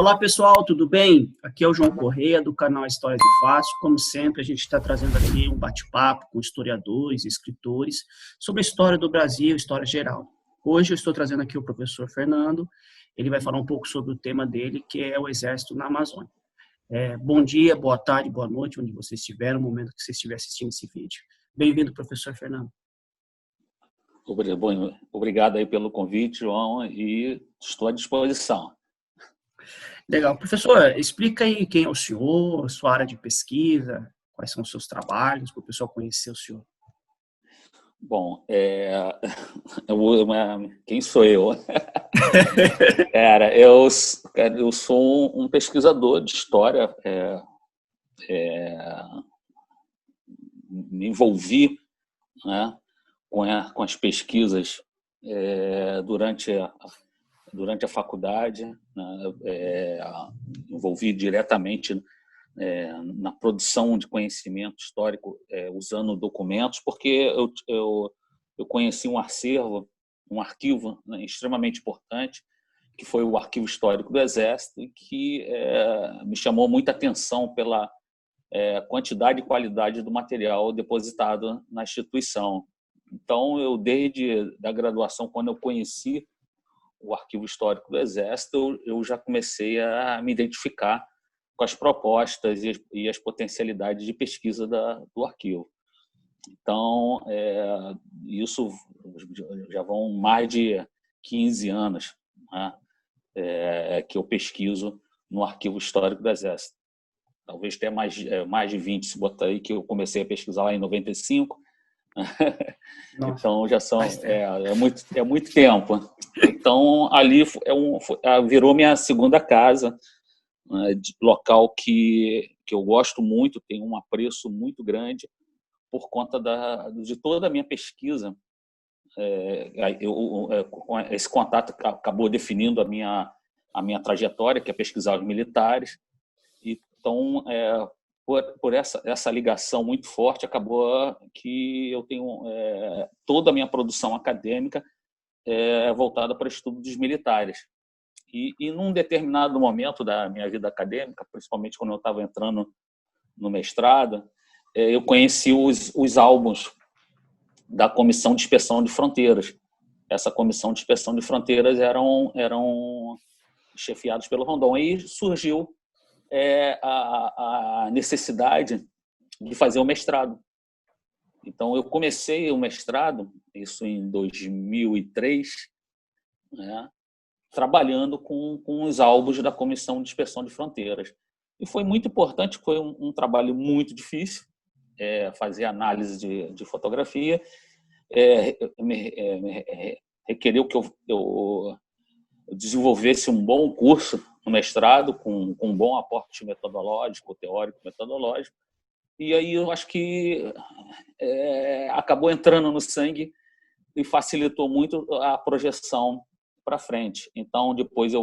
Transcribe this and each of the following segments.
Olá pessoal, tudo bem? Aqui é o João Correia do canal Histórias e Fatos. Como sempre, a gente está trazendo aqui um bate-papo com historiadores e escritores sobre a história do Brasil, história geral. Hoje eu estou trazendo aqui o professor Fernando. Ele vai falar um pouco sobre o tema dele, que é o Exército na Amazônia. Bom dia, boa tarde, boa noite, onde você estiver, no momento que você estiver assistindo esse vídeo. Bem-vindo, professor Fernando. Obrigado aí pelo convite, João, e estou à disposição. Legal. Professor, explica aí quem é o senhor, sua área de pesquisa, quais são os seus trabalhos, para o pessoal conhecer o senhor. Bom, quem sou eu? Eu sou um pesquisador de história, me envolvi, né, com as pesquisas durante a faculdade, né, envolvi diretamente na produção de conhecimento histórico usando documentos, porque eu conheci um arquivo, né, extremamente importante, que foi o Arquivo Histórico do Exército, e que me chamou muita atenção pela quantidade e qualidade do material depositado na instituição. Então, desde a graduação, quando eu conheci o Arquivo Histórico do Exército, eu já comecei a me identificar com as propostas e as potencialidades de pesquisa do arquivo. Então, isso já vão mais de 15 anos, né, que eu pesquiso no Arquivo Histórico do Exército. Talvez tenha mais de 20, se botar aí, que eu comecei a pesquisar lá em 95. Nossa, então, já são muito tempo. Então, ali virou minha segunda casa, local que eu gosto muito, tenho um apreço muito grande por conta de toda a minha pesquisa. Esse contato acabou definindo a minha trajetória, que é pesquisar os militares. Então, por essa ligação muito forte, acabou que eu tenho toda a minha produção acadêmica voltada para o estudo dos militares. E num determinado momento da minha vida acadêmica, principalmente quando eu estava entrando no mestrado, eu conheci os álbuns da Comissão de Inspeção de Fronteiras. Essa Comissão de Inspeção de Fronteiras eram chefiados pelo Rondon. E surgiu a necessidade de fazer o mestrado. Então, eu comecei o mestrado, isso em 2003, né, trabalhando com os álbuns da Comissão de Inspeção de Fronteiras. E foi muito importante, foi um trabalho muito difícil, fazer análise de fotografia, requeriu que eu desenvolvesse um bom curso no mestrado, com um bom aporte metodológico, teórico-metodológico. E aí eu acho que acabou entrando no sangue e facilitou muito a projeção para frente. Então, depois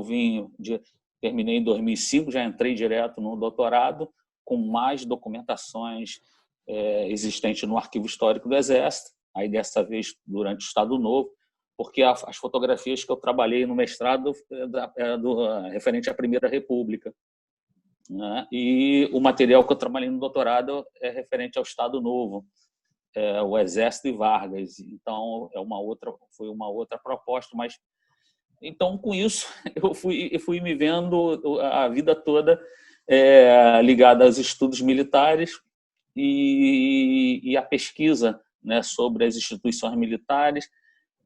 terminei em 2005, já entrei direto no doutorado, com mais documentações existentes no Arquivo Histórico do Exército, aí dessa vez durante o Estado Novo, porque as fotografias que eu trabalhei no mestrado referente à Primeira República, né? E o material que eu trabalhei no doutorado é referente ao Estado Novo, o Exército e Vargas. Então, foi uma outra proposta, mas então, com isso, eu fui me vendo a vida toda ligada aos estudos militares e à pesquisa, né, sobre as instituições militares.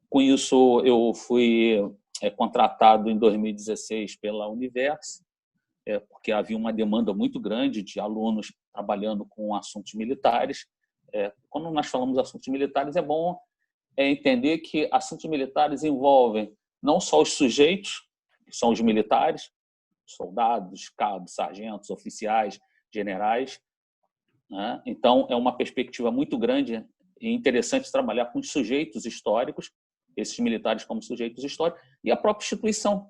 Com isso, eu fui contratado em 2016 pela Universo, porque havia uma demanda muito grande de alunos trabalhando com assuntos militares. Quando nós falamos de assuntos militares, é bom entender que assuntos militares envolvem não só os sujeitos, que são os militares, soldados, cabos, sargentos, oficiais, generais, né? Então, é uma perspectiva muito grande e interessante trabalhar com os sujeitos históricos, esses militares como sujeitos históricos, e a própria instituição,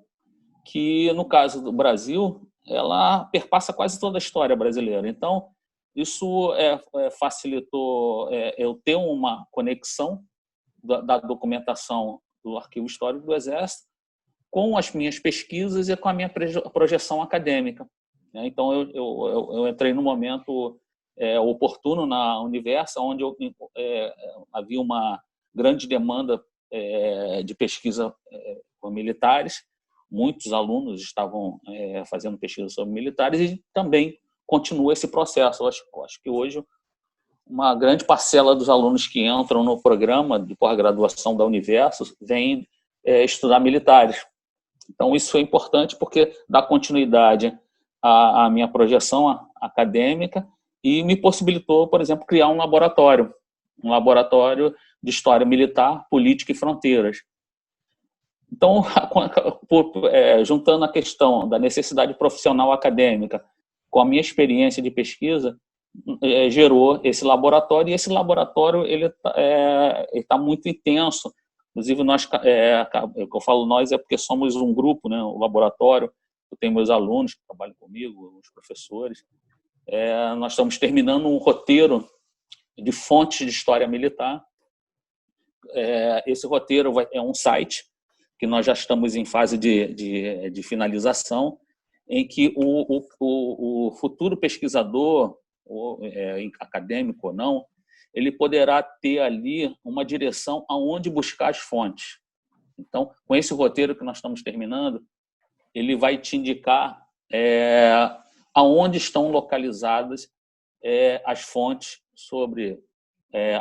que, no caso do Brasil, ela perpassa quase toda a história brasileira. Então, isso facilitou eu ter uma conexão da documentação do Arquivo Histórico do Exército com as minhas pesquisas e com a minha projeção acadêmica. Então, eu entrei no momento oportuno na Universa, onde havia uma grande demanda de pesquisa com militares. Muitos alunos estavam fazendo pesquisa sobre militares e também continua esse processo. Eu acho que hoje uma grande parcela dos alunos que entram no programa de pós-graduação da Universo vem estudar militares. Então, isso é importante porque dá continuidade à minha projeção acadêmica e me possibilitou, por exemplo, criar um laboratório de história militar, política e fronteiras. Então, juntando a questão da necessidade profissional acadêmica com a minha experiência de pesquisa, gerou esse laboratório, e esse laboratório ele tá muito intenso. Inclusive, nós, o que eu falo nós é porque somos um grupo, né? O laboratório, eu tenho meus alunos que trabalham comigo, os professores. Nós estamos terminando um roteiro de fontes de história militar. Esse roteiro é um site que nós já estamos em fase de finalização, em que o futuro pesquisador, acadêmico ou não, ele poderá ter ali uma direção aonde buscar as fontes. Então, com esse roteiro que nós estamos terminando, ele vai te indicar aonde estão localizadas as fontes sobre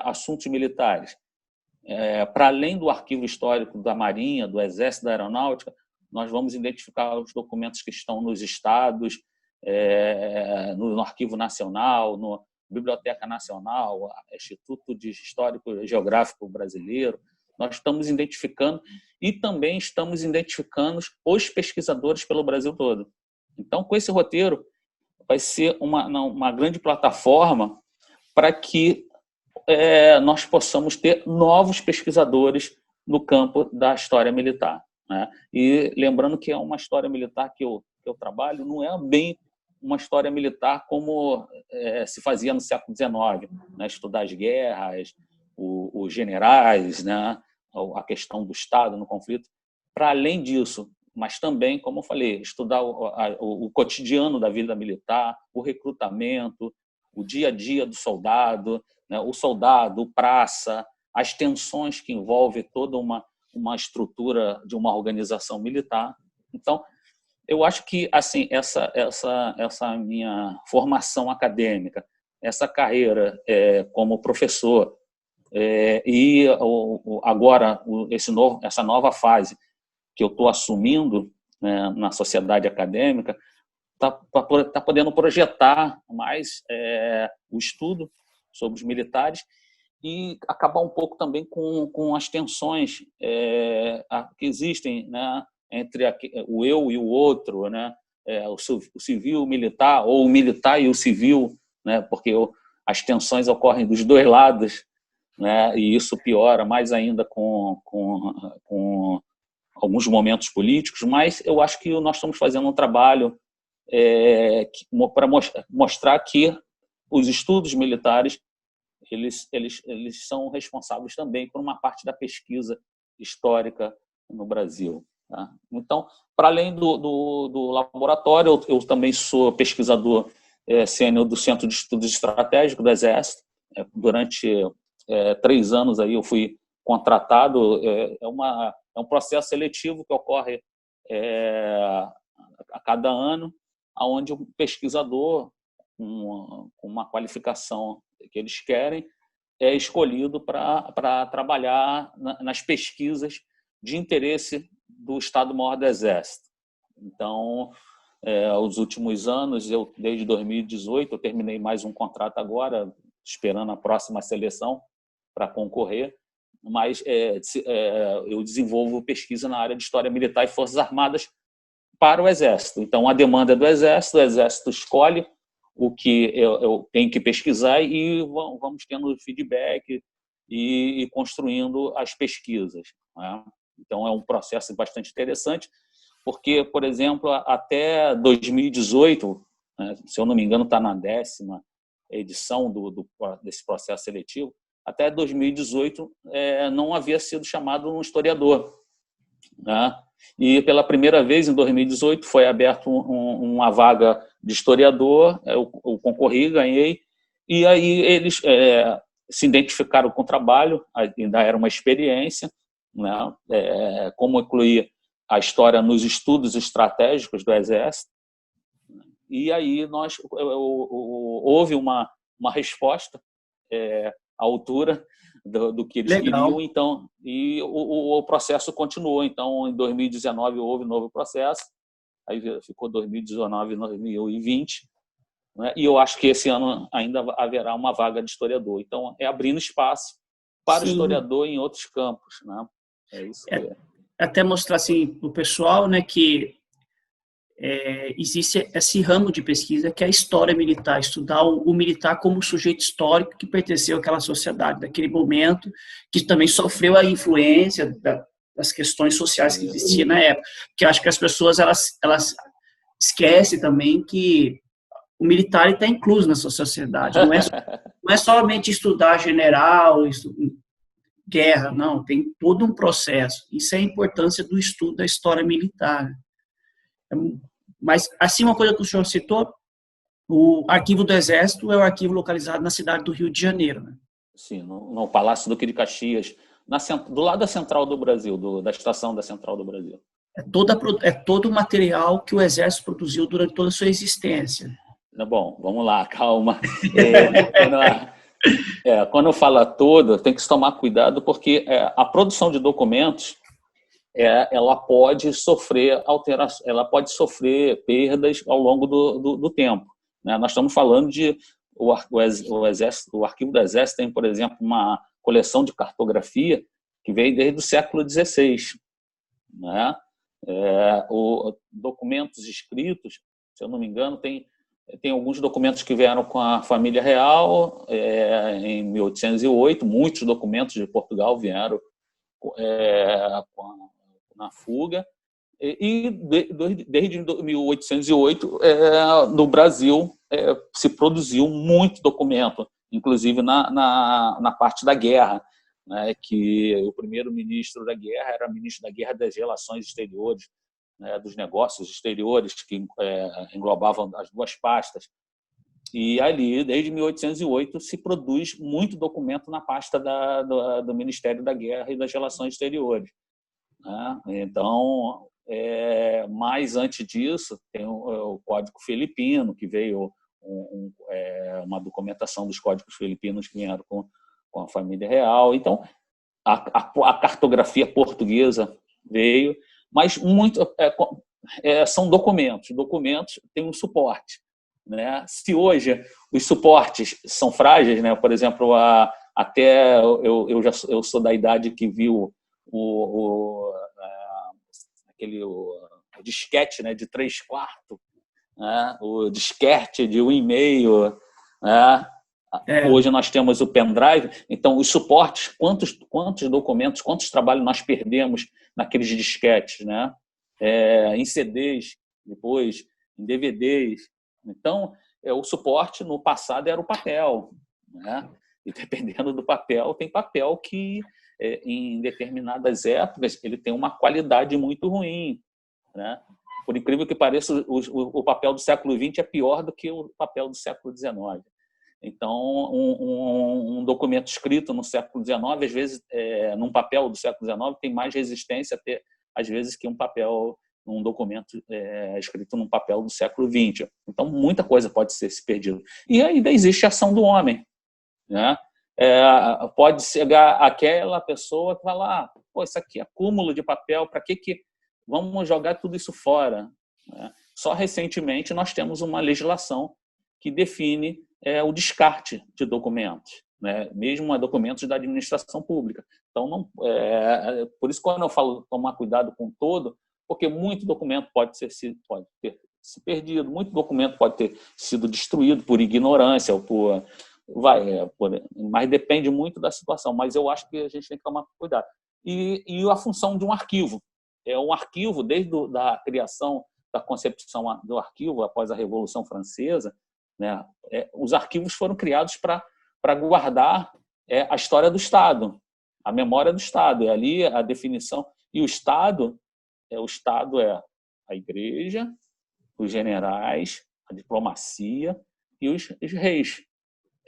assuntos militares. Para além do arquivo histórico da Marinha, do Exército, da Aeronáutica, nós vamos identificar os documentos que estão nos estados, no Arquivo Nacional, na Biblioteca Nacional, Instituto de Histórico e Geográfico Brasileiro. Nós estamos identificando e também estamos identificando os pesquisadores pelo Brasil todo. Então, com esse roteiro, vai ser uma grande plataforma para que nós possamos ter novos pesquisadores no campo da história militar, né? E lembrando que é uma história militar que eu trabalho, não é bem uma história militar como se fazia no século XIX, né? Estudar as guerras, os generais, né? A questão do Estado no conflito. Para além disso, mas também, como eu falei, estudar o cotidiano da vida militar, o recrutamento, o dia a dia do soldado, né? O soldado, o praça, as tensões que envolvem toda uma estrutura de uma organização militar. Então, eu acho que assim essa minha formação acadêmica, essa carreira como professor e agora essa nova fase que eu estou assumindo, né, na sociedade acadêmica, tá podendo projetar mais o estudo sobre os militares e acabar um pouco também com as tensões que existem, né, entre o eu e o outro, né, o civil e o militar, ou o militar e o civil, né, porque as tensões ocorrem dos dois lados, né, e isso piora mais ainda com alguns momentos políticos, mas eu acho que nós estamos fazendo um trabalho para mostrar que os estudos militares eles são responsáveis também por uma parte da pesquisa histórica no Brasil, tá? Então, para além do laboratório, eu também sou pesquisador sênior do Centro de Estudos Estratégicos do Exército. Durante 3 anos aí eu fui contratado. É um processo seletivo que ocorre a cada ano, onde um pesquisador com uma qualificação que eles querem é escolhido para trabalhar nas pesquisas de interesse do Estado-Maior do Exército. Então, os últimos anos, desde 2018, eu terminei mais um contrato agora, esperando a próxima seleção para concorrer, mas eu desenvolvo pesquisa na área de História Militar e Forças Armadas para o Exército. Então, a demanda é do Exército, o Exército escolhe o que eu tenho que pesquisar e vamos tendo feedback e construindo as pesquisas, né? Então, é um processo bastante interessante, porque, por exemplo, até 2018, né, se eu não me engano, está na 10ª edição desse processo seletivo, até 2018 não havia sido chamado um historiador. né? E pela primeira vez, em 2018, foi aberto uma vaga de historiador, eu concorri, ganhei, e aí eles se identificaram com o trabalho, ainda era uma experiência, né? Como incluir a história nos estudos estratégicos do Exército, e aí houve uma resposta à altura do que eles queriam, Legal. então, e o processo continuou. Então, em 2019 houve um novo processo, aí ficou 2019 e 2020, né? E eu acho que esse ano ainda haverá uma vaga de historiador. Então, é abrindo espaço para o Sim. historiador em outros campos, né? É isso que é. Até mostrar assim para o pessoal, né, que existe esse ramo de pesquisa que é a história militar, estudar o militar como sujeito histórico que pertenceu àquela sociedade, daquele momento, que também sofreu a influência das questões sociais que existiam na época. Porque acho que as pessoas elas esquecem também que o militar está incluso na sua sociedade, não é somente estudar general, guerra, não, tem todo um processo. Isso é a importância do estudo da história militar. Mas, assim, uma coisa que o senhor citou, o arquivo do Exército é o arquivo localizado na cidade do Rio de Janeiro. Né? Sim, no Palácio Duque de Caxias, do lado da Central do Brasil, da estação da Central do Brasil. É todo o material que o Exército produziu durante toda a sua existência. Bom, vamos lá, calma. Quando fala todo, tem que se tomar cuidado, porque a produção de documentos ela pode sofrer alterações, ela pode sofrer perdas ao longo do tempo. Né? Nós estamos falando de o arquivo do Exército tem, por exemplo, uma coleção de cartografia que veio desde o século XVI. Né? Documentos escritos, se eu não me engano, tem alguns documentos que vieram com a família real em 1808, muitos documentos de Portugal vieram na fuga, e desde 1808 no Brasil se produziu muito documento, inclusive na parte da guerra, né, que o primeiro-ministro da guerra era ministro da Guerra das Relações Exteriores, né, dos Negócios Exteriores, que englobavam as duas pastas. E ali, desde 1808, se produz muito documento na pasta do Ministério da Guerra e das Relações Exteriores. Né? Então, mais antes disso, tem o Código Filipino, que veio uma documentação dos códigos filipinos que vieram com a família real. Então, a cartografia portuguesa veio, mas são documentos. Documentos têm um suporte. Né? Se hoje os suportes são frágeis, né? Por exemplo, até eu sou da idade que viu aquele disquete, né, de 3/4, né? O disquete de 1,5. Né? Hoje nós temos o pendrive. Então, os suportes, quantos documentos, quantos trabalhos nós perdemos naqueles disquetes, né? Em CDs, depois em DVDs. Então, o suporte no passado era o papel, né? E dependendo do papel, tem papel que em determinadas épocas ele tem uma qualidade muito ruim, né? Por incrível que pareça, o papel do século XX é pior do que o papel do século XIX. Então, um documento escrito no século XIX, às vezes, num papel do século XIX, tem mais resistência até, às vezes, que um documento escrito num papel do século XX. Então, muita coisa pode ser se perdida. E ainda existe a ação do homem. Né? Pode chegar aquela pessoa que vai lá, pô, isso aqui é acúmulo de papel, para que vamos jogar tudo isso fora? Né? Só recentemente nós temos uma legislação que define o descarte de documentos, né? Mesmo documentos da administração pública. Então, por isso, quando eu falo tomar cuidado com todo, porque muito documento pode ter se perdido, muito documento pode ter sido destruído por ignorância ou mas depende muito da situação. Mas eu acho que a gente tem que tomar cuidado. E a função de um arquivo. Um arquivo, desde a criação da concepção do arquivo após a Revolução Francesa, né, os arquivos foram criados para guardar a história do Estado, a memória do Estado. E ali a definição. E o Estado o Estado é a igreja, os generais, a diplomacia e os reis.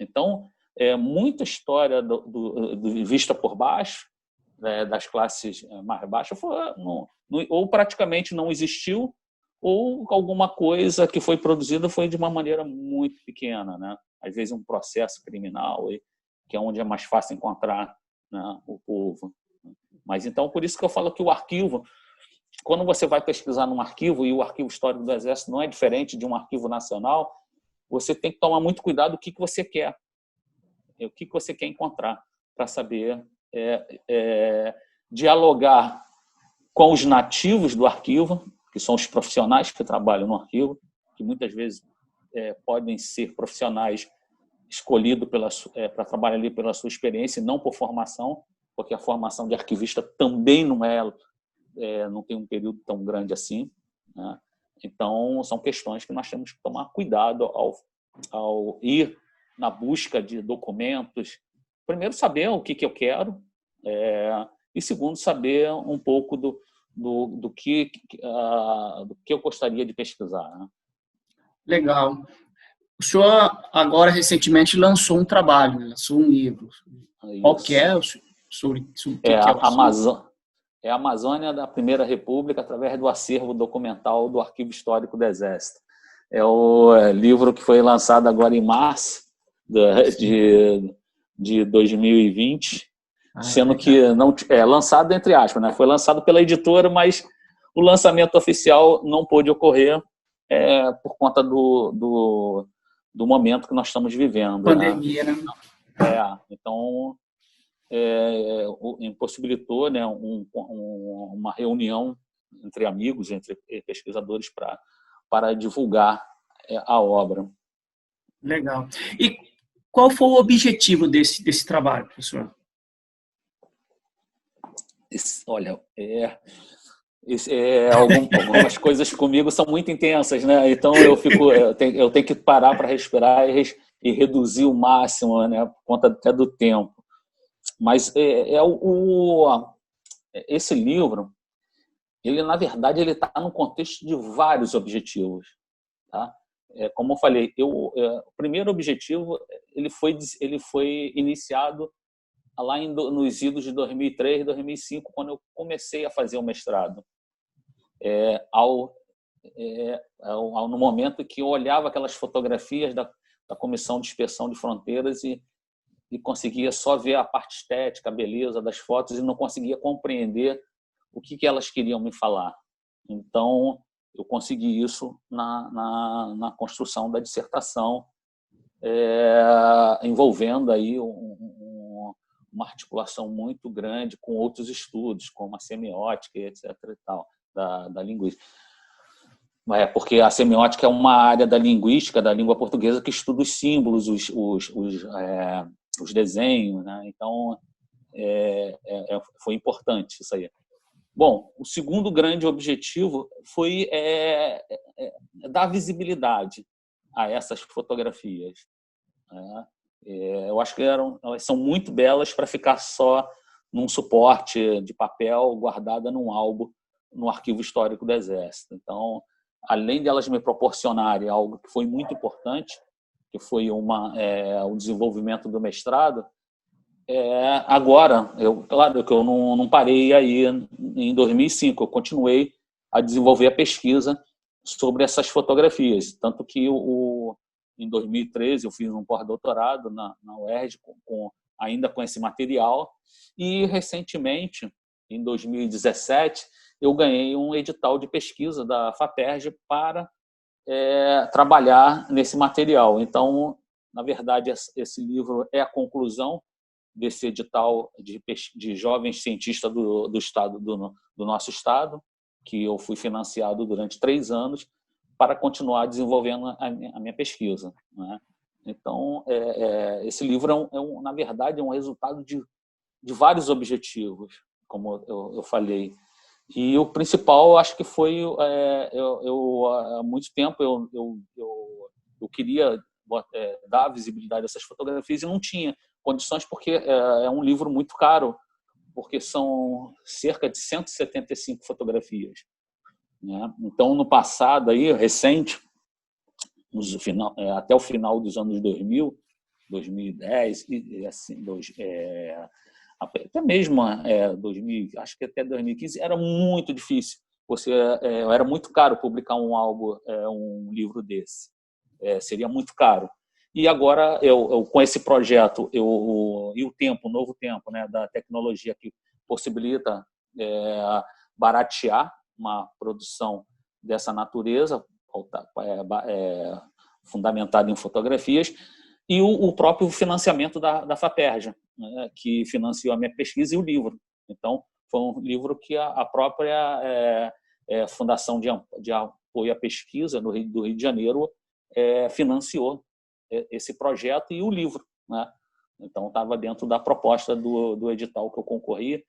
Então, muita história vista por baixo, das classes mais baixas, ou praticamente não existiu, ou alguma coisa que foi produzida foi de uma maneira muito pequena, né? Às vezes um processo criminal, que é onde é mais fácil encontrar, né, o povo. Mas então, por isso que eu falo que o arquivo, quando você vai pesquisar num arquivo, e o Arquivo Histórico do Exército não é diferente de um arquivo nacional, você tem que tomar muito cuidado do que você quer, o que você quer encontrar, para saber dialogar com os nativos do arquivo, que são os profissionais que trabalham no arquivo, que muitas vezes podem ser profissionais escolhidos para trabalhar ali pela sua experiência e não por formação, porque a formação de arquivista também não tem um período tão grande assim, né? Então, são questões que nós temos que tomar cuidado ao ir na busca de documentos. Primeiro, saber o que eu quero, e segundo, saber um pouco do que eu gostaria de pesquisar, né? Legal. O senhor agora recentemente lançou um trabalho, né? Lançou um livro. Qual que é? Sobre o que é o assunto? A Amazônia da Primeira República através do acervo documental do Arquivo Histórico do Exército. É o livro que foi lançado agora em março de 2020, sendo que não lançado entre aspas, né? Foi lançado pela editora, mas o lançamento oficial não pôde ocorrer por conta do momento que nós estamos vivendo. Pandemia, né? Então, impossibilitou, né, uma reunião entre amigos, entre pesquisadores, para divulgar a obra. Legal. E qual foi o objetivo desse trabalho, professor? Olha, algumas coisas comigo são muito intensas, né? Então eu tenho que parar para respirar e reduzir o máximo, né, por conta até do tempo. Mas esse livro, ele na verdade ele está no contexto de vários objetivos, tá? Como eu falei, o primeiro objetivo ele foi iniciado lá nos idos de 2003 e 2005, quando eu comecei a fazer o mestrado. No momento que eu olhava aquelas fotografias da Comissão de Inspeção de Fronteiras e conseguia só ver a parte estética, a beleza das fotos e não conseguia compreender o que elas queriam me falar. Então, eu consegui isso na construção da dissertação, envolvendo aí uma articulação muito grande com outros estudos, como a semiótica, etc. e tal, da linguística. Porque a semiótica é uma área da linguística, da língua portuguesa, que estuda os símbolos, os desenhos, né? Então, foi importante isso aí. Bom, o segundo grande objetivo foi dar visibilidade a essas fotografias, né? Eu acho que elas são muito belas para ficar só num suporte de papel guardada num álbum no Arquivo Histórico do Exército. Então, além de elas me proporcionarem algo que foi muito importante, que foi o desenvolvimento do mestrado, agora, claro que eu não parei aí em 2005, eu continuei a desenvolver a pesquisa sobre essas fotografias, tanto que em 2013 eu fiz um pós-doutorado na UERJ ainda com esse material, e recentemente, em 2017, eu ganhei um edital de pesquisa da FAPERJ para trabalhar nesse material. Então, na verdade, esse livro é a conclusão desse edital de jovens cientistas do estado do nosso estado, que eu fui financiado durante 3 anos para continuar desenvolvendo a minha pesquisa, né? Então, esse livro na verdade, é um resultado de vários objetivos, como eu falei. E o principal, acho que foi, há muito tempo eu queria dar visibilidade a essas fotografias e não tinha condições, porque é um livro muito caro, porque são cerca de 175 fotografias. né? Então, no passado, aí, recente, até o final dos anos 2000, 2010, e assim, até mesmo 2000, acho que até 2015, era muito difícil. Era muito caro publicar um livro desse. Seria muito caro. E agora, com esse projeto, e o novo tempo, né, da tecnologia que possibilita baratear uma produção dessa natureza, fundamentada em fotografias, e o próprio financiamento da FAPERJ, né, que financiou a minha pesquisa e o livro. Então, foi um livro que a própria Fundação de Apoio à Pesquisa do Rio de Janeiro financiou esse projeto e o livro, né? Então, estava dentro da proposta do edital que eu concorri,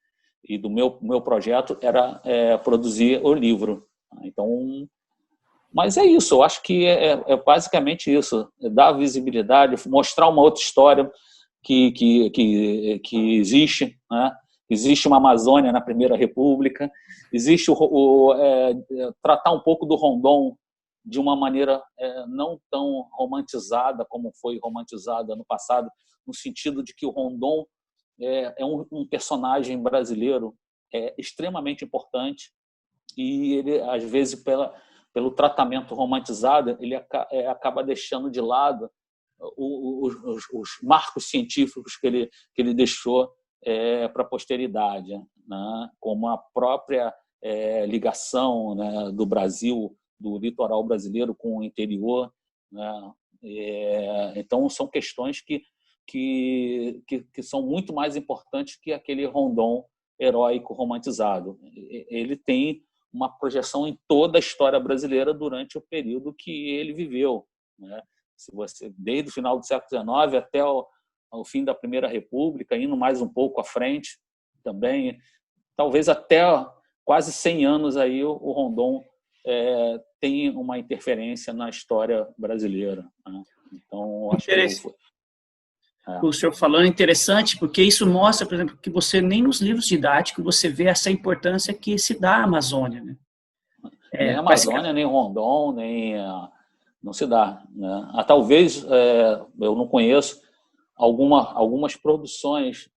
e do meu projeto era produzir o livro. Então, mas é isso, eu acho que é basicamente isso, dar visibilidade, mostrar uma outra história que existe, né? Existe uma Amazônia na Primeira República, existe tratar um pouco do Rondon de uma maneira não tão romantizada como foi romantizada no passado, no sentido de que o Rondon é um personagem brasileiro extremamente importante, e ele, às vezes, pelo tratamento romantizado, ele acaba deixando de lado os marcos científicos que ele deixou para a posteridade, né? Como a própria ligação, né, do Brasil, do litoral brasileiro com o interior, né? Então, são questões que são muito mais importantes que aquele Rondon heróico romantizado. Ele tem uma projeção em toda a história brasileira durante o período que ele viveu, né? Desde o final do século XIX até ao fim da Primeira República, indo mais um pouco à frente também, talvez até quase 100 anos aí o Rondon tem uma interferência na história brasileira, né? Então, acho que o senhor falando é interessante, porque isso mostra, por exemplo, que você nem nos livros didáticos você vê essa importância que se dá à Amazônia, né? Nem a Amazônia, nem nem Rondon, não se dá, né? Talvez, eu não conheço, algumas produções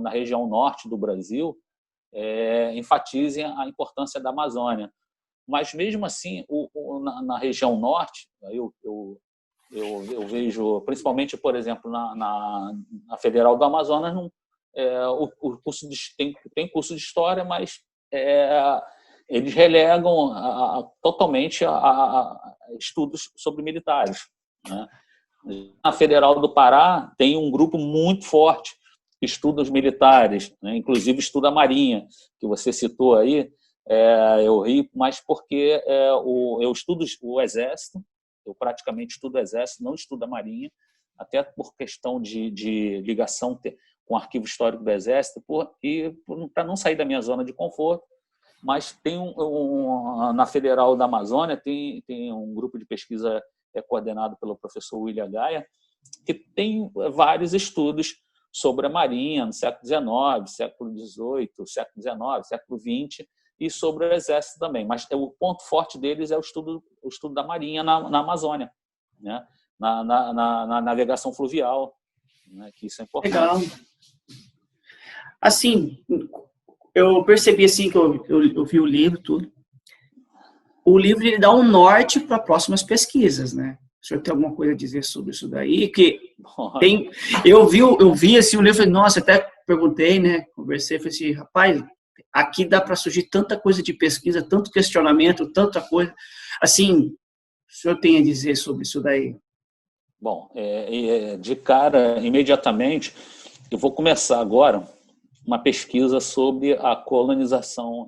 na região norte do Brasil enfatizem a importância da Amazônia. Mas, mesmo assim, na região norte, eu vejo, principalmente, por exemplo, na Federal do Amazonas, o curso tem curso de História, mas eles relegam totalmente a estudos sobre militares, né? Na Federal do Pará tem um grupo muito forte que estuda os militares, né? Inclusive estuda a Marinha, que você citou aí. Eu ri, mas porque eu estudo o Exército, eu praticamente estudo o Exército, não estudo a Marinha, até por questão de ligação com o Arquivo Histórico do Exército, e para não sair da minha zona de conforto. Mas tem na Federal da Amazônia tem um grupo de pesquisa coordenado pelo professor William Gaia, que tem vários estudos sobre a Marinha no século XIX, século XVIII, século XIX, século XX, e sobre o Exército também. Mas o ponto forte deles é o estudo da Marinha na Amazônia, né? Na navegação fluvial, né? Que isso é importante. Legal. Assim, eu percebi assim que eu vi o livro, tudo. O livro ele dá um norte para próximas pesquisas, né? O senhor tem alguma coisa a dizer sobre isso daí? Que eu vi assim, o livro, falei, nossa, até perguntei, né? Conversei, falei assim, rapaz, aqui dá para surgir tanta coisa de pesquisa, tanto questionamento, tanta coisa. Assim, o senhor tem a dizer sobre isso daí? Bom, de cara, imediatamente, eu vou começar agora uma pesquisa sobre a colonização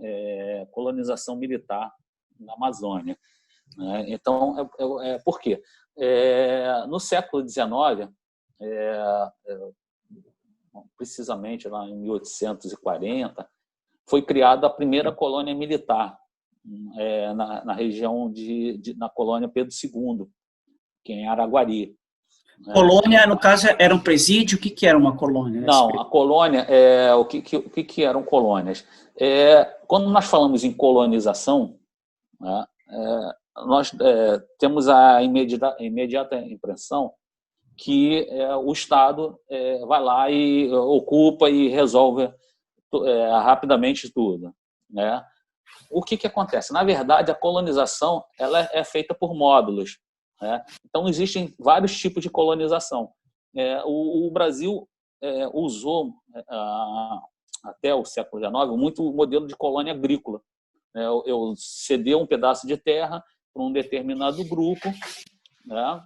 militar na Amazônia, né? Então, por quê? No século XIX, precisamente lá em 1840, foi criada a primeira colônia militar na região na colônia Pedro II, que é em Araguari. Colônia, no caso, era um presídio? O que era uma colônia? Não, a colônia, o que eram colônias? Quando nós falamos em colonização, né? Nós temos a imediata impressão que o Estado vai lá e ocupa e resolve rapidamente tudo, né? O que acontece? Na verdade, a colonização ela é feita por módulos, né? Então, existem vários tipos de colonização. O Brasil usou, até o século XIX, muito o modelo de colônia agrícola. Eu ceder um pedaço de terra para um determinado grupo, né?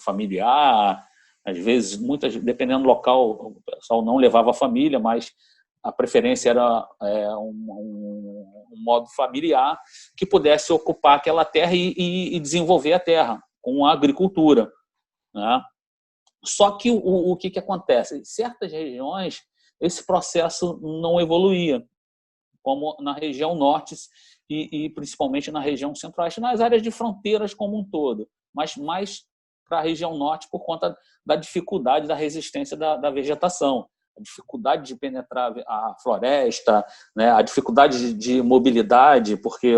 Familiar, às vezes, dependendo do local, o pessoal não levava a família, mas a preferência era um modo familiar que pudesse ocupar aquela terra e desenvolver a terra com a agricultura, né? Só que o que acontece? Em certas regiões, esse processo não evoluía, como na região norte e principalmente na região centro-oeste, nas áreas de fronteiras como um todo, mas mais para a região norte por conta da dificuldade da resistência da vegetação, a dificuldade de penetrar a floresta, né? A dificuldade de mobilidade, porque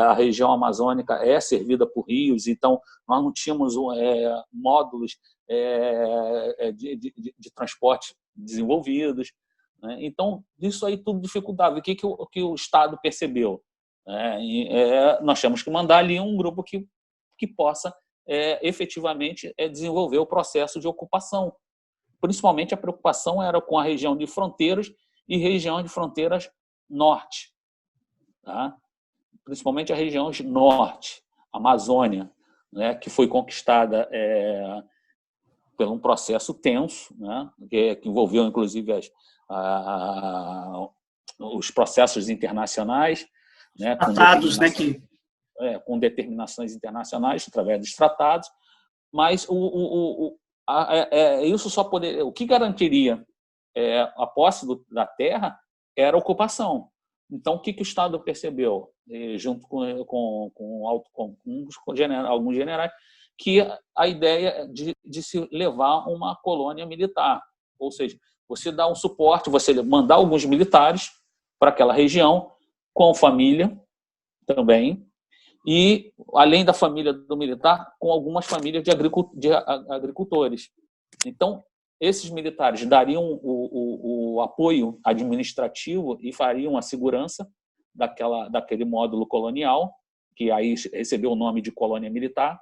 a região amazônica é servida por rios, então nós não tínhamos módulos de transporte desenvolvidos, né? Então, isso aí tudo dificultava. O que o Estado percebeu? Nós temos que mandar ali um grupo que possa efetivamente desenvolver o processo de ocupação. Principalmente a preocupação era com a região de fronteiras e região de fronteiras norte, tá? Principalmente a região norte, Amazônia, né, que foi conquistada por um processo tenso, né, que envolveu inclusive os processos internacionais, né, Tratados, né, com determinações internacionais através dos tratados, mas isso só poder, o que garantiria a posse da terra era a ocupação. Então, o que o Estado percebeu, junto com alguns generais, que a ideia de se levar uma colônia militar, ou seja, você dá um suporte, você mandar alguns militares para aquela região, com família também, e, além da família do militar, com algumas famílias de agricultores. Então, esses militares dariam o apoio administrativo e fariam a segurança daquele módulo colonial, que aí recebeu o nome de colônia militar,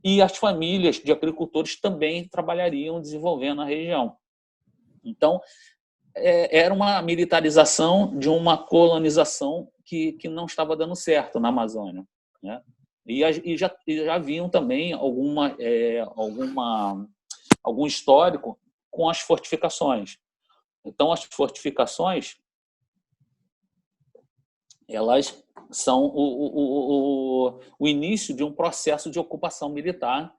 e as famílias de agricultores também trabalhariam desenvolvendo a região. Então, era uma militarização de uma colonização que não estava dando certo na Amazônia, né? E já haviam também algum histórico com as fortificações. Então, as fortificações, elas são o início de um processo de ocupação militar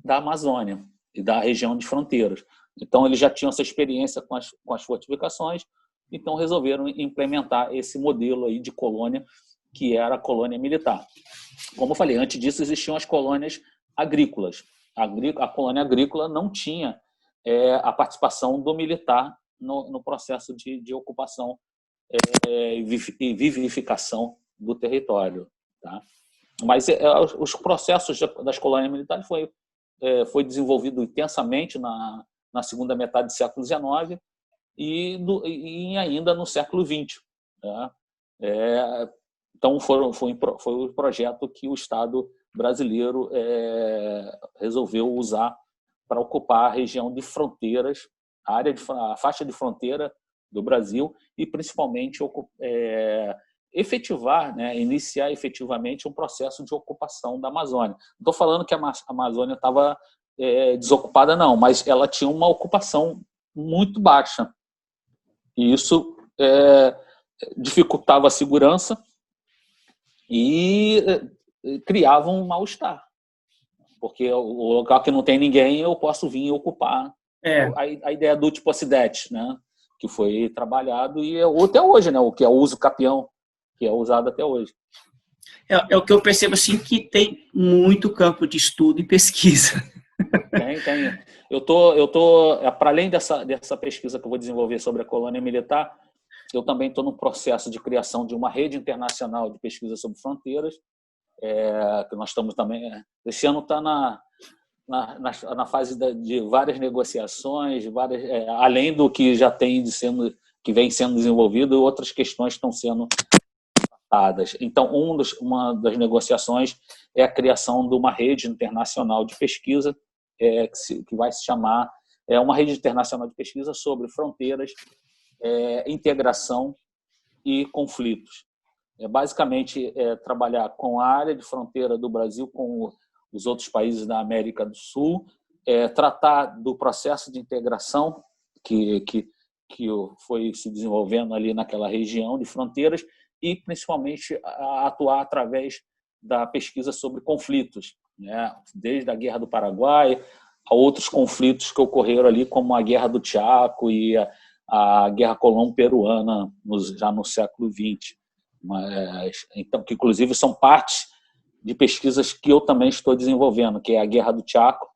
da Amazônia e da região de fronteiras. Então, eles já tinham essa experiência com as fortificações, então resolveram implementar esse modelo aí de colônia, que era a colônia militar. Como eu falei, antes disso existiam as colônias agrícolas. A colônia agrícola não tinha a participação do militar no processo de ocupação e vivificação do território, tá? Mas os processos das colônias militares foi desenvolvido intensamente na segunda metade do século XIX e ainda no século XX, tá? Então, foi o projeto que o Estado brasileiro resolveu usar para ocupar a região de fronteiras, a faixa de fronteira do Brasil e, principalmente, efetivar, né, iniciar efetivamente um processo de ocupação da Amazônia. Não estou falando que a Amazônia estava desocupada, não, mas ela tinha uma ocupação muito baixa. E isso dificultava a segurança e criava um mal-estar. Porque o local que não tem ninguém, eu posso vir e ocupar. A ideia do tipo-acidete, né? Que foi trabalhado e até hoje, né? O que é o uso capião, que é usado até hoje. É o que eu percebo, assim, que tem muito campo de estudo e pesquisa. Tem. Eu tô para além dessa pesquisa que eu vou desenvolver sobre a colônia militar, eu também estou no processo de criação de uma rede internacional de pesquisa sobre fronteiras, que nós estamos também... Esse ano está na fase de várias negociações, além do que já que vem sendo desenvolvido, outras questões estão sendo tratadas. Então, uma das negociações é a criação de uma rede internacional de pesquisa, que vai se chamar uma rede internacional de pesquisa sobre fronteiras, integração e conflitos. Basicamente, trabalhar com a área de fronteira do Brasil com os outros países da América do Sul, tratar do processo de integração que foi se desenvolvendo ali naquela região de fronteiras e, principalmente, atuar através da pesquisa sobre conflitos, né? Desde a Guerra do Paraguai a outros conflitos que ocorreram ali, como a Guerra do Chaco e a Guerra Colombo-Peruana, já no século XX. Então, que, inclusive, são partes de pesquisas que eu também estou desenvolvendo, que é a Guerra do Chaco,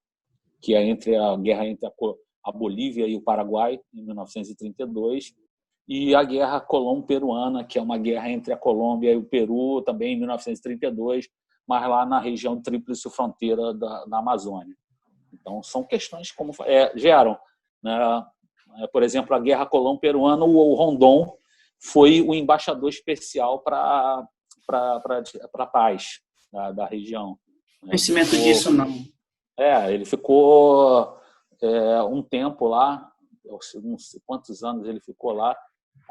que é a guerra entre a Bolívia e o Paraguai, em 1932, e a Guerra Colombo-Peruana, que é uma guerra entre a Colômbia e o Peru, também em 1932, mas lá na região de tríplice fronteira da Amazônia. Então, são questões como geram, né? Por exemplo, a Guerra Colombo-Peruana, o Rondon foi o embaixador especial para a paz da região. Conhecimento disso, não. Ele ficou um tempo lá, não sei quantos anos ele ficou lá.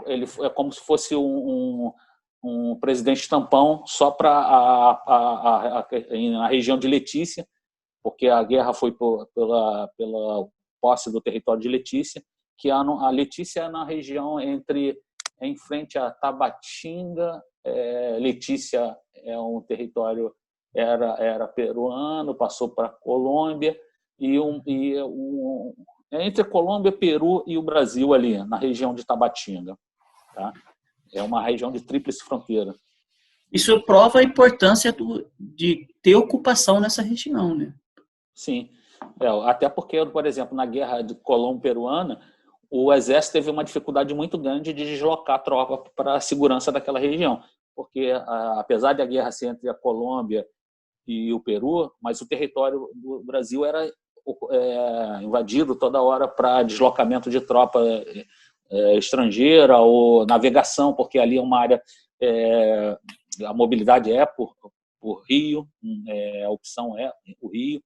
Ele é como se fosse um presidente tampão só para na região de Letícia, porque a guerra foi pela posse do território de Letícia, que a Letícia é na região em frente a Tabatinga. Letícia é um território era peruano, passou para a Colômbia entre a Colômbia, Peru e o Brasil ali na região de Tabatinga, tá? É uma região de tríplice fronteira. Isso prova a importância de ter ocupação nessa região, né? Sim, até porque, por exemplo, na Guerra de Colombo-Peruana, o exército teve uma dificuldade muito grande de deslocar a tropa para a segurança daquela região, porque apesar de a guerra ser entre a Colômbia e o Peru, mas o território do Brasil era invadido toda hora para deslocamento de tropa estrangeira ou navegação, porque ali é uma área, a mobilidade por rio, a opção é o rio.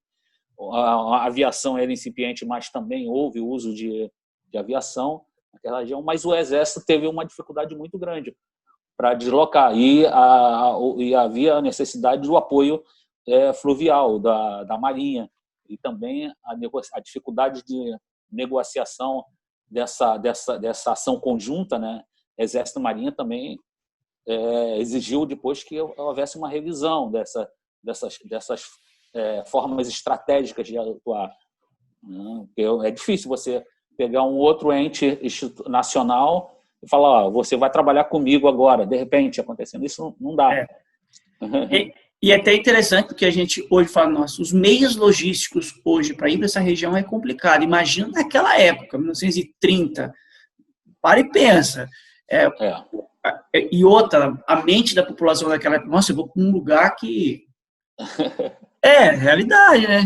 A aviação era incipiente, mas também houve uso de aviação naquela região, mas o exército teve uma dificuldade muito grande para deslocar e havia a necessidade do apoio fluvial da Marinha e também a dificuldade de negociação dessa ação conjunta, né? Exército e Marinha também exigiu depois que houvesse uma revisão dessas formas estratégicas de atuar. É difícil você pegar um outro ente nacional e falar, você vai trabalhar comigo agora, de repente, acontecendo. Isso não dá. E é até interessante porque a gente hoje fala, nossa, os meios logísticos hoje para ir para essa região é complicado. Imagina naquela época, 1930. Para e pensa. E outra, a mente da população daquela época, nossa, eu vou para um lugar que... realidade, né?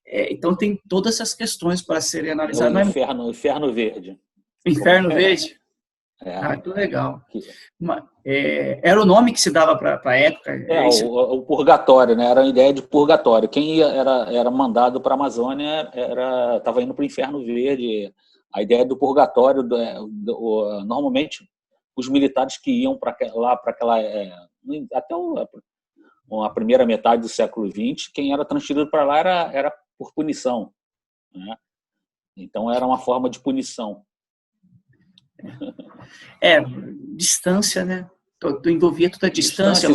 Então tem todas essas questões para serem analisadas. O Inferno Verde. Inferno Verde? Muito legal. Era o nome que se dava para a época? O purgatório, né? Era a ideia de purgatório. Quem era mandado para a Amazônia estava indo para o Inferno Verde. A ideia do purgatório, normalmente, os militares que iam lá para aquela... até a primeira metade do século XX, quem era transferido para lá era por punição, né? Então, era uma forma de punição. Distância, né? Tu envolvia toda a distância,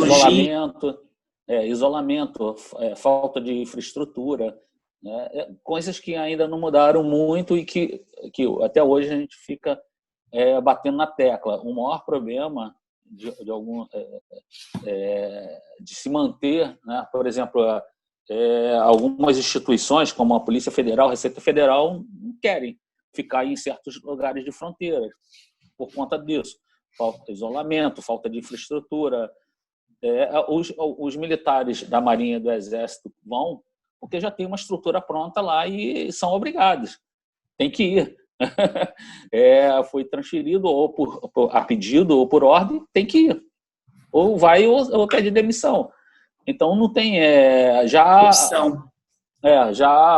isolamento, falta de infraestrutura, né? Coisas que ainda não mudaram muito e que até hoje a gente fica batendo na tecla. O maior problema de se manter, né? Por exemplo, algumas instituições, como a Polícia Federal, a Receita Federal, não querem ficar em certos lugares de fronteira. por conta disso. Falta de isolamento, falta de infraestrutura. Os militares da Marinha e do Exército vão porque já tem uma estrutura pronta lá e são obrigados. Tem que ir. Foi transferido ou a pedido ou por ordem, tem que ir. Ou vai ou pede demissão. Então não tem já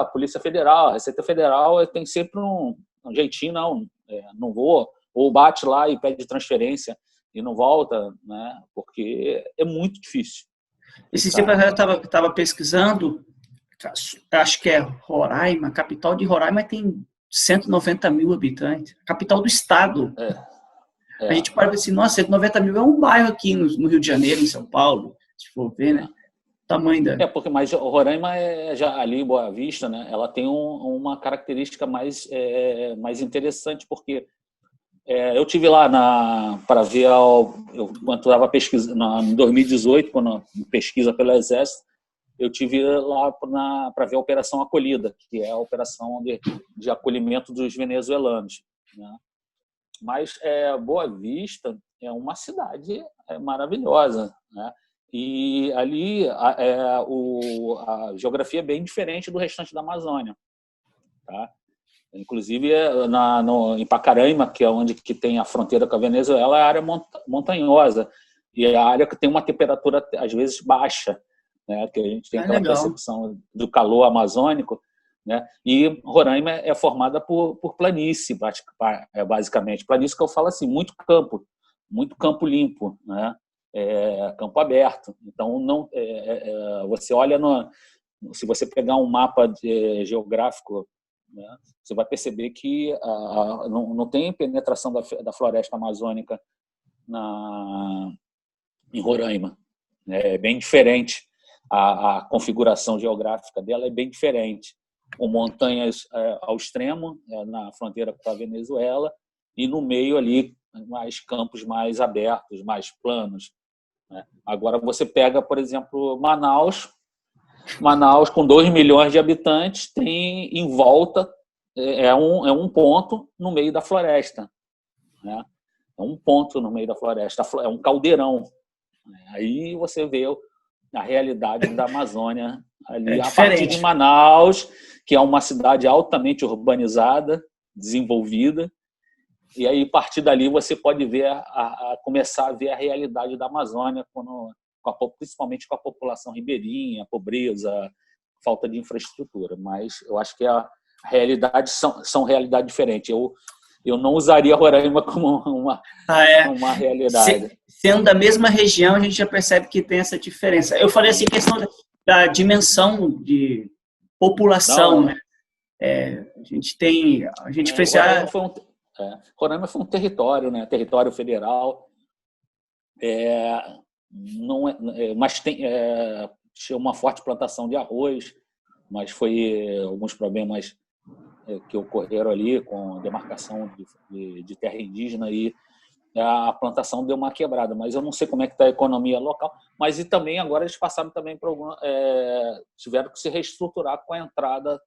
a Polícia Federal, a Receita Federal tem sempre um jeitinho, não vou, ou bate lá e pede transferência e não volta, né? Porque é muito difícil. Esse tempo eu estava pesquisando, acho que é Roraima, a capital de Roraima tem 190 mil habitantes, a capital do estado. A gente pode ver assim, nossa, 190 mil é um bairro aqui no Rio de Janeiro, em São Paulo, se for ver, né? O tamanho da... porque mais Roraima já ali em Boa Vista, né? Ela tem uma característica mais interessante, porque eu tive lá para ver, quando estava pesquisando, em 2018, quando pesquisa pelo Exército, eu tive lá para ver a Operação Acolhida, que é a operação de acolhimento dos venezuelanos, né? Mas Boa Vista é uma cidade maravilhosa, né? E ali a geografia é bem diferente do restante da Amazônia, tá? Inclusive em Pacaraima, que é onde que tem a fronteira com a Venezuela, é a área montanhosa e é a área que tem uma temperatura às vezes baixa, né? Que a gente tem aquela percepção do calor amazônico, né? E Roraima é formada por planície, basicamente. Planície que eu falo assim, muito campo limpo, né? Campo aberto. Então, você olha se você pegar um mapa geográfico, né, você vai perceber que não tem penetração da floresta amazônica em Roraima. É bem diferente. A configuração geográfica dela é bem diferente, com montanhas ao extremo, na fronteira com a Venezuela, e no meio ali, campos mais abertos, mais planos, né? Agora você pega, por exemplo, Manaus, com 2 milhões de habitantes, tem em volta, é um ponto no meio da floresta, né? É um ponto no meio da floresta, é um caldeirão. Aí você vê a realidade da Amazônia ali, a partir de Manaus, que é uma cidade altamente urbanizada, desenvolvida, e aí, a partir dali, você pode ver começar a ver a realidade da Amazônia, principalmente com a população ribeirinha, a pobreza, falta de infraestrutura. Mas eu acho que a realidade são realidades diferentes. Eu não usaria Roraima como uma realidade. Sendo da mesma região, a gente já percebe que tem essa diferença. Eu falei assim, questão da dimensão de população, né? A gente precisa... Roraima foi um território, né? Território federal, mas tinha uma forte plantação de arroz, mas foi alguns problemas que ocorreram ali com a demarcação de terra indígena e a plantação deu uma quebrada, mas eu não sei como é que está a economia local, mas e também agora eles passaram também por tiveram que se reestruturar com a entrada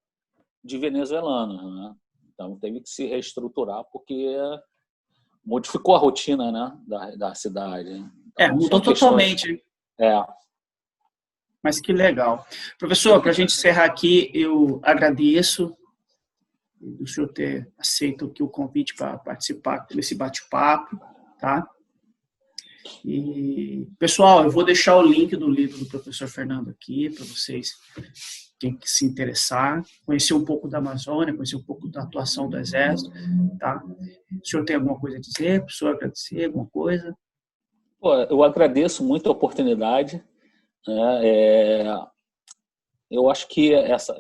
de venezuelanos, né? Então, teve que se reestruturar porque modificou a rotina, né, da cidade. Então, mudou totalmente. Mas que legal. Professor, para a gente encerrar aqui, eu agradeço o senhor ter aceito aqui o convite para participar desse bate-papo, tá? E, pessoal, eu vou deixar o link do livro do professor Fernando aqui para vocês, quem se interessar, conhecer um pouco da Amazônia, conhecer um pouco da atuação do Exército, tá? O senhor tem alguma coisa a dizer? O senhor agradecer alguma coisa? Eu agradeço muito a oportunidade, né? Eu acho que essa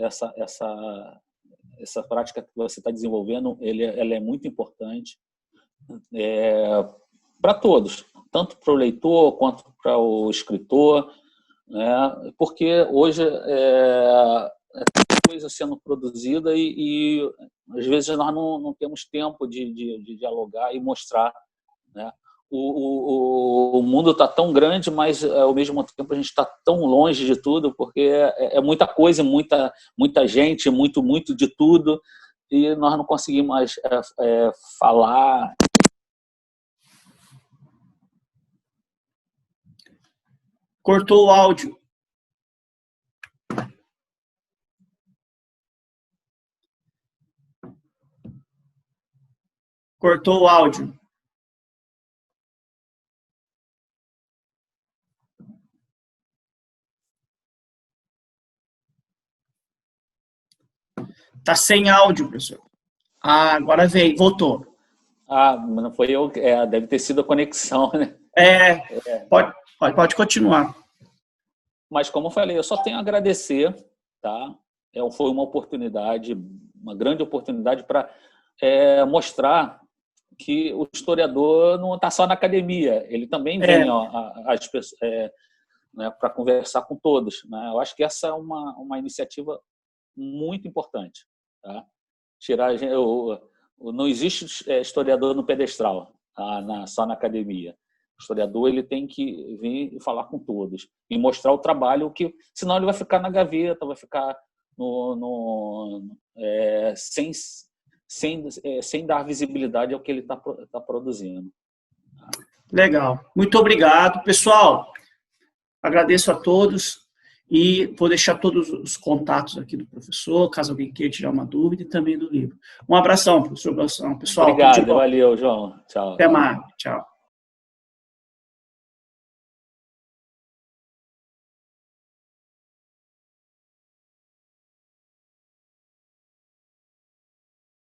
prática que você está desenvolvendo, ela é muito importante para todos, tanto para o leitor quanto para o escritor, né? Porque hoje é coisa sendo produzida e às vezes nós não temos tempo de dialogar e mostrar, né? O mundo está tão grande, mas ao mesmo tempo a gente está tão longe de tudo, porque é muita coisa, muita gente, muito de tudo, e nós não conseguimos mais falar Cortou o áudio. Cortou o áudio. Tá sem áudio, professor. Ah, agora veio, voltou. Não foi eu, deve ter sido a conexão, né? Pode continuar. Mas, como eu falei, eu só tenho a agradecer, tá? Foi uma oportunidade, uma grande oportunidade para mostrar que o historiador não está só na academia, ele também vem né, para conversar com todos, né? Eu acho que essa é uma iniciativa muito importante, tá? Não existe historiador no pedestral, tá? Só na academia. O historiador ele tem que vir e falar com todos e mostrar o trabalho, senão ele vai ficar na gaveta, vai ficar sem dar visibilidade ao que ele está produzindo. Legal. Muito obrigado. Pessoal, agradeço a todos e vou deixar todos os contatos aqui do professor, caso alguém queira tirar uma dúvida, e também do livro. Um abração, professor. Pessoal. Obrigado. Valeu, João. Tchau. Até mais. Tchau.